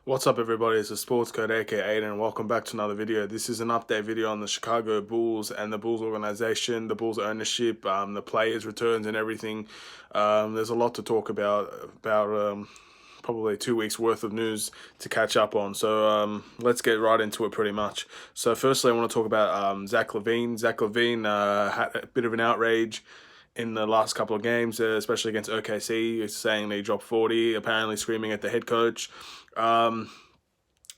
What's up, everybody? It's a Sports Code, aka Aiden, and welcome back to another video. This is an update video on the Chicago Bulls and the Bulls organization, the Bulls ownership, the players' returns, and everything. There's a lot to talk about probably 2 weeks worth of news to catch up on. So let's get right into it, pretty much. So firstly, I want to talk about Zach Lavine. Zach Lavine had a bit of an outrage in the last couple of games, especially against OKC, saying they dropped 40, apparently screaming at the head coach.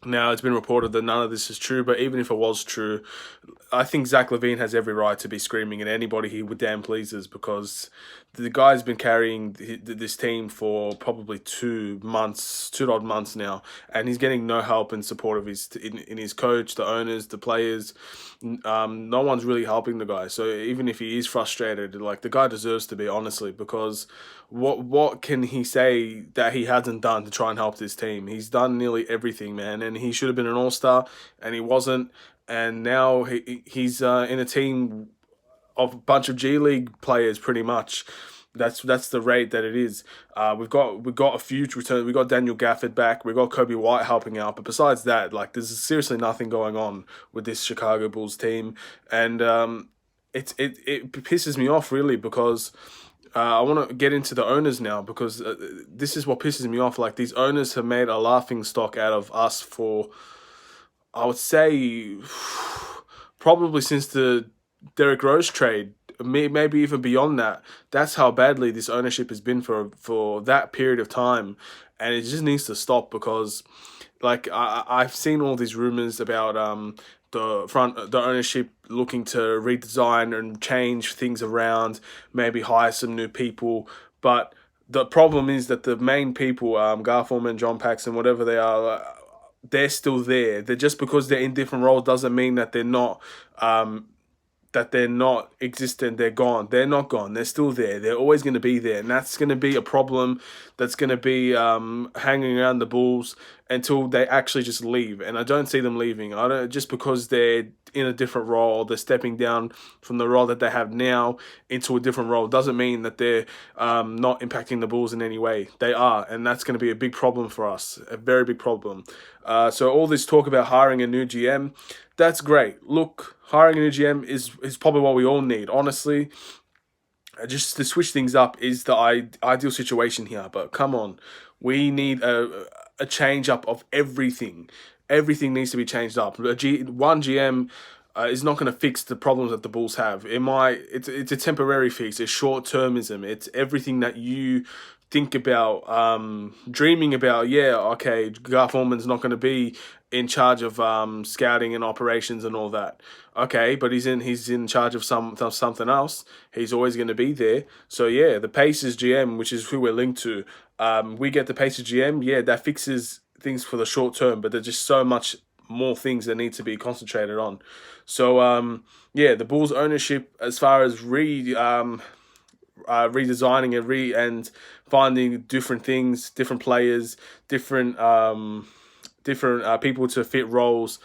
Now, it's been reported that none of this is true, but even if it was true, I think Zach Lavine has every right to be screaming at anybody he would damn pleases, because the guy's been carrying this team for probably 2 months, 2 odd months now, and he's getting no help and support of in his coach, the owners, the players. No one's really helping the guy. So even if he is frustrated, like, the guy deserves to be, honestly, because what can he say that he hasn't done to try and help this team? He's done nearly everything, man, and he should have been an all-star, and he wasn't. And now he's in a team of a bunch of G League players, pretty much. That's the rate that it is. We've got a few returns. We got Daniel Gafford back. We got Coby White helping out. But besides that, like, there's seriously nothing going on with this Chicago Bulls team, and it pisses me off, really, because I want to get into the owners now, because this is what pisses me off. Like, these owners have made a laughing stock out of us for, I would say, probably since the Derrick Rose trade, maybe even beyond that. That's how badly this ownership has been for that period of time, and it just needs to stop, because, like, I've seen all these rumors about the ownership looking to redesign and change things around, maybe hire some new people, but the problem is that the main people, Gar Forman, John Paxson, whatever they are, they're still there. They're just because they're in different roles doesn't mean that they're not existent, they're gone. They're not gone. They're still there. They're always going to be there. And that's going to be a problem that's going to be hanging around the Bulls until they actually just leave. And I don't see them leaving. I don't, just because they're in a different role, they're stepping down from the role that they have now into a different role, doesn't mean that they're not impacting the Bulls in any way. They are. And that's going to be a big problem for us. A very big problem. So all this talk about hiring a new GM, that's great. Look, hiring a new GM is probably what we all need, honestly. Just to switch things up is the ideal situation here. But come on, we need a change up of everything. Everything needs to be changed up. One GM is not going to fix the problems that the Bulls have. It's a temporary fix. It's short termism. It's everything that you think about, dreaming about. Yeah, okay, Gar Forman's not going to be in charge of scouting and operations and all that. Okay, but he's in charge of something else. He's always going to be there. So yeah, the Pacers GM, which is who we're linked to, we get the Pacers GM. Yeah, that fixes things for the short term, but there's just so much more things that need to be concentrated on. So yeah, the Bulls ownership, as far as redesigning and finding different things, different players, different people to fit roles.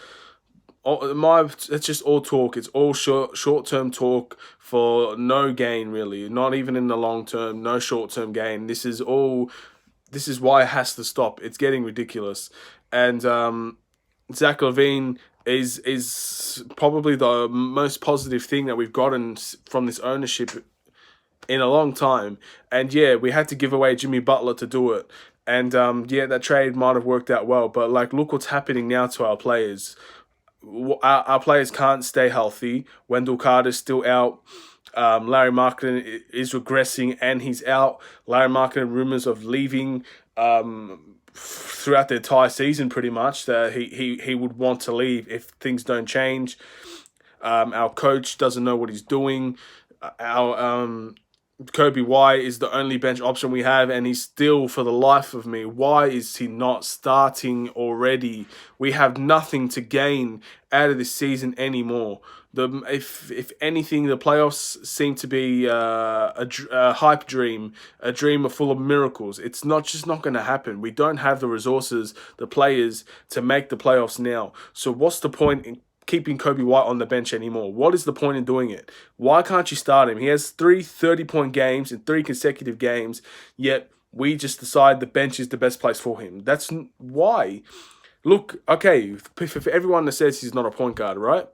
It's just all talk. It's all short term talk for no gain, really. Not even in the long term. No short term gain. This is why it has to stop. It's getting ridiculous. And Zach Lavine is probably the most positive thing that we've gotten from this ownership in a long time. And yeah, we had to give away Jimmy Butler to do it. And yeah, that trade might have worked out well, but, like, look what's happening now to our players. Our players can't stay healthy. Wendell Carter's still out. Larry Markkinen is regressing, and he's out. Larry Markkinen, rumors of leaving throughout the entire season, pretty much. That he would want to leave if things don't change. Our coach doesn't know what he's doing. Our Coby White is the only bench option we have, and he's still, for the life of me, why is he not starting already? We have nothing to gain out of this season anymore. If anything, the playoffs seem to be a hype dream, a dream full of miracles. It's not going to happen. We don't have the resources, the players, to make the playoffs now. So what's the point in keeping Coby White on the bench anymore? What is the point in doing it? Why can't you start him? He has 3 30-point games in 3 consecutive games, yet We just decide the bench is the best place for him. That's why. Look, okay, for everyone that says he's not a point guard, right?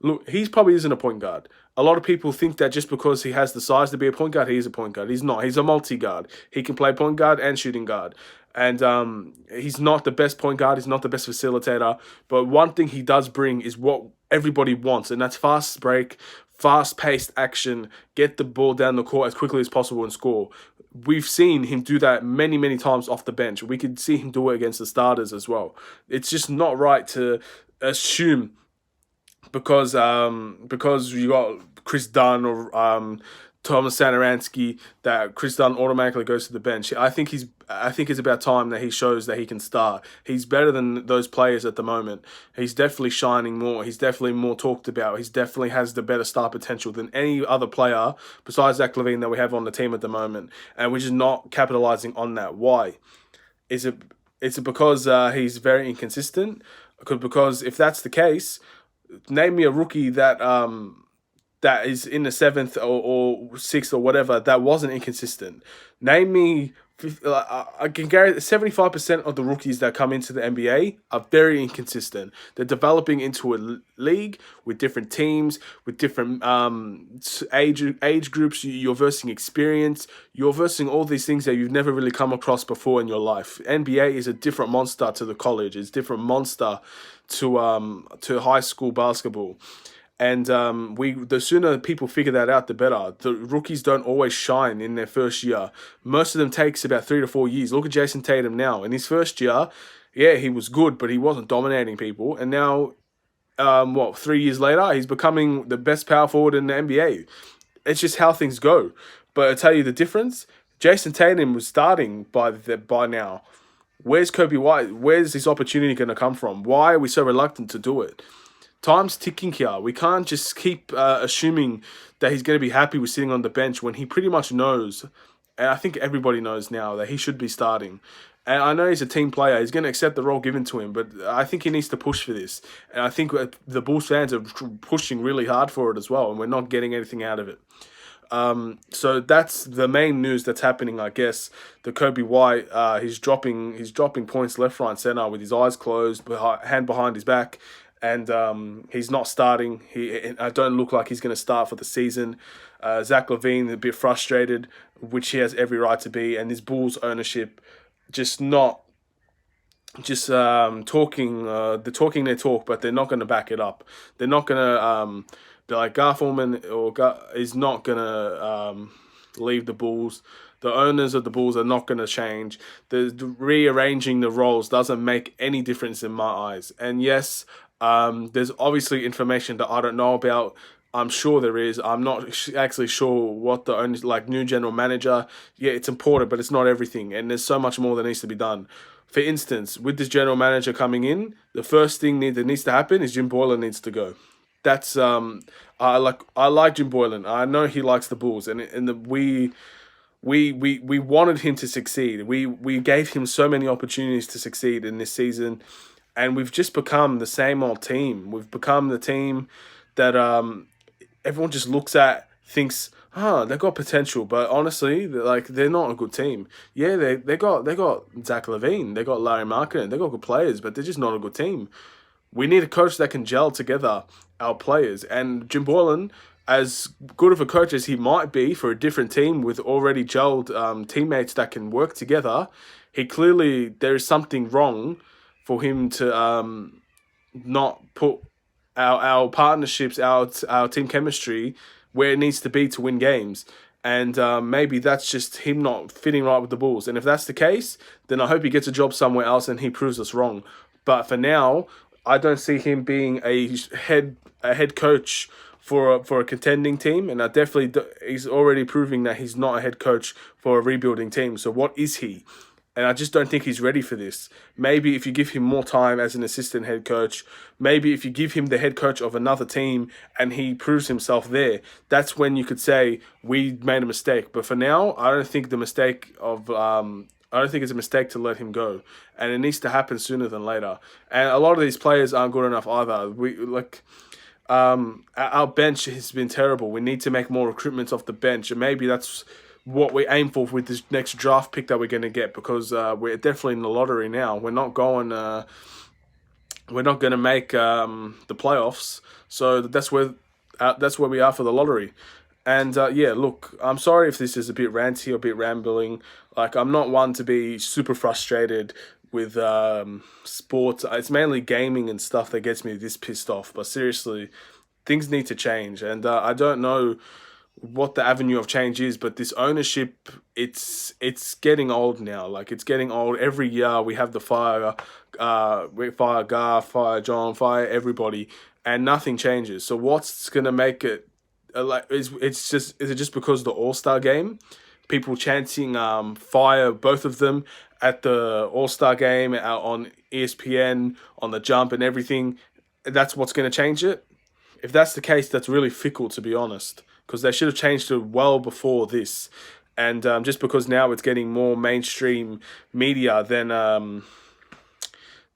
Look, he probably isn't a point guard. A lot of people think that just because he has the size to be a point guard, he is a point guard. He's not. He's a multi guard. He can play point guard and shooting guard. And he's not the best point guard. He's not the best facilitator. But one thing he does bring is what everybody wants, and that's fast break, fast paced action, get the ball down the court as quickly as possible and score. We've seen him do that many, many times off the bench. We could see him do it against the starters as well. It's just not right to assume because you got Chris Dunn or Thomas Satoransky that Chris Dunn automatically goes to the bench. I think it's about time that he shows that he can start. He's better than those players at the moment. He's definitely shining more. He's definitely more talked about. He's definitely has the better star potential than any other player besides Zach Lavine that we have on the team at the moment. And we're just not capitalizing on that. Why? Is it because he's very inconsistent? Because if that's the case, name me a rookie that is in the seventh or sixth or whatever that wasn't inconsistent. Name me. I can guarantee 75% of the rookies that come into the NBA are very inconsistent. They're developing into a league with different teams, with different age groups. You're versing experience. You're versing all these things that you've never really come across before in your life. NBA is a different monster to the college. It's a different monster to high school basketball. And the sooner people figure that out, the better. The rookies don't always shine in their first year. Most of them takes about 3 to 4 years. Look at Jason Tatum now. In his first year, yeah, he was good, but he wasn't dominating people. And now, 3 years later, he's becoming the best power forward in the NBA. It's just how things go. But I tell you the difference. Jason Tatum was starting by now. Where's Coby White? Where's this opportunity going to come from? Why are we so reluctant to do it? Time's ticking here. We can't just keep assuming that he's going to be happy with sitting on the bench when he pretty much knows, and I think everybody knows now, that he should be starting. And I know he's a team player. He's going to accept the role given to him, but I think he needs to push for this. And I think the Bulls fans are pushing really hard for it as well, and we're not getting anything out of it. So that's the main news that's happening, I guess. The Coby White, he's dropping points left, right, and center with his eyes closed, hand behind his back. And he's not starting. I don't look like he's going to start for the season. Zach Lavine a bit frustrated, which he has every right to be. And this Bulls ownership just talking. They're talking their talk, but they're not going to back it up. They're not going to be like Gar Forman is not going to leave the Bulls. The owners of the Bulls are not going to change. The rearranging the roles doesn't make any difference in my eyes. And yes, there's obviously information that I don't know about. I'm sure there is. I'm not actually sure what the owners, like new general manager. Yeah, it's important, but it's not everything. And there's so much more that needs to be done. For instance, with this general manager coming in, the first thing that needs to happen is Jim Boylen needs to go. That's I like Jim Boylen. I know he likes the Bulls, and we wanted him to succeed. We gave him so many opportunities to succeed in this season. And we've just become the same old team. We've become the team that everyone just looks at, thinks, they've got potential. But honestly, they're not a good team. Yeah, they got Zach Lavine, they got Larry Markkinen, they got good players, but they're just not a good team. We need a coach that can gel together our players. And Jim Boylen, as good of a coach as he might be for a different team with already gelled teammates that can work together, there is something wrong for him to not put our partnerships, our team chemistry where it needs to be to win games. And maybe that's just him not fitting right with the Bulls. And if that's the case, then I hope he gets a job somewhere else and he proves us wrong. But for now, I don't see him being a head coach for a contending team. And he's already proving that he's not a head coach for a rebuilding team. So what is he? And I just don't think he's ready for this. Maybe if you give him more time as an assistant head coach, maybe if you give him the head coach of another team and he proves himself there, that's when you could say we made a mistake. But for now, I don't think it's a mistake to let him go, and it needs to happen sooner than later. And a lot of these players aren't good enough either. Our bench has been terrible. We need to make more recruitments off the bench, and maybe that's what we aim for with this next draft pick that we're going to get, because we're definitely in the lottery now. We're not going. We're not going to make the playoffs, so that's where we are for the lottery. And yeah, look, I'm sorry if this is a bit ranty or a bit rambling. Like, I'm not one to be super frustrated with sports. It's mainly gaming and stuff that gets me this pissed off. But seriously, things need to change, and I don't know what the avenue of change is, but this ownership, it's getting old now. Like, it's getting old. Every year we have the fire, we fire Gar, fire John, fire everybody, and nothing changes. So what's gonna make it? Like, is it just because of the All-Star game? People chanting fire both of them at the All-Star game on ESPN, on the Jump and everything. That's what's going to change it. If that's the case, that's really fickle, to be honest, because they should have changed it well before this. And just because now it's getting more mainstream media than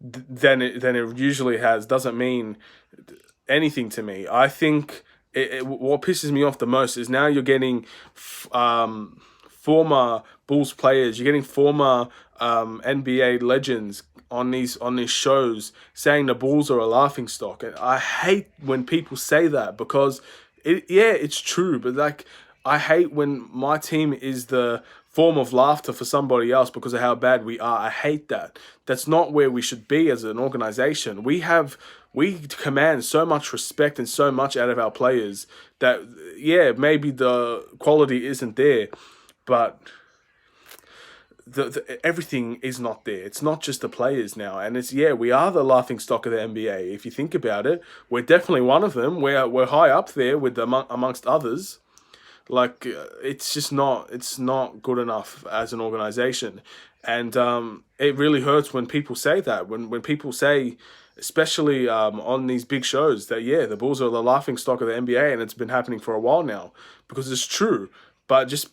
it usually has, doesn't mean anything to me. I think what pisses me off the most is now you're getting former Bulls players, you're getting former NBA legends on these shows saying the Bulls are a laughing stock, and I hate when people say that, because it's true, but like, I hate when my team is the form of laughter for somebody else because of how bad we are. I hate that. That's not where we should be as an organization. We command so much respect and so much out of our players that, yeah, maybe the quality isn't there, but everything is not there. It's not just the players now, and we are the laughing stock of the NBA. If you think about it, we're definitely one of them. We're high up there with amongst others. Like, it's not good enough as an organization, and it really hurts when people say that. When people say, especially on these big shows, that the Bulls are the laughing stock of the NBA, and it's been happening for a while now, because it's true. But just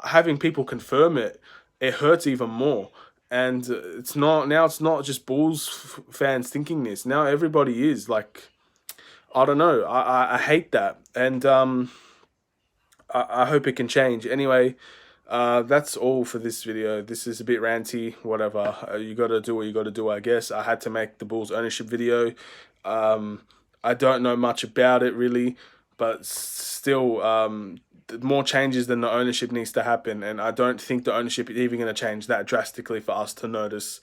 having people confirm it, it hurts even more. And it's not just Bulls fans thinking this. Now everybody is like, I don't know. I hate that, and I hope it can change. Anyway, that's all for this video. This is a bit ranty, whatever. You got to do what you got to do, I guess. I had to make the Bulls ownership video. I don't know much about it, really, but still, more changes than the ownership needs to happen, and I don't think the ownership is even going to change that drastically for us to notice.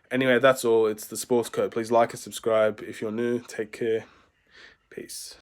Anyway, that's all. It's the Sports Code. Please like and subscribe if you're new. Take care. Peace.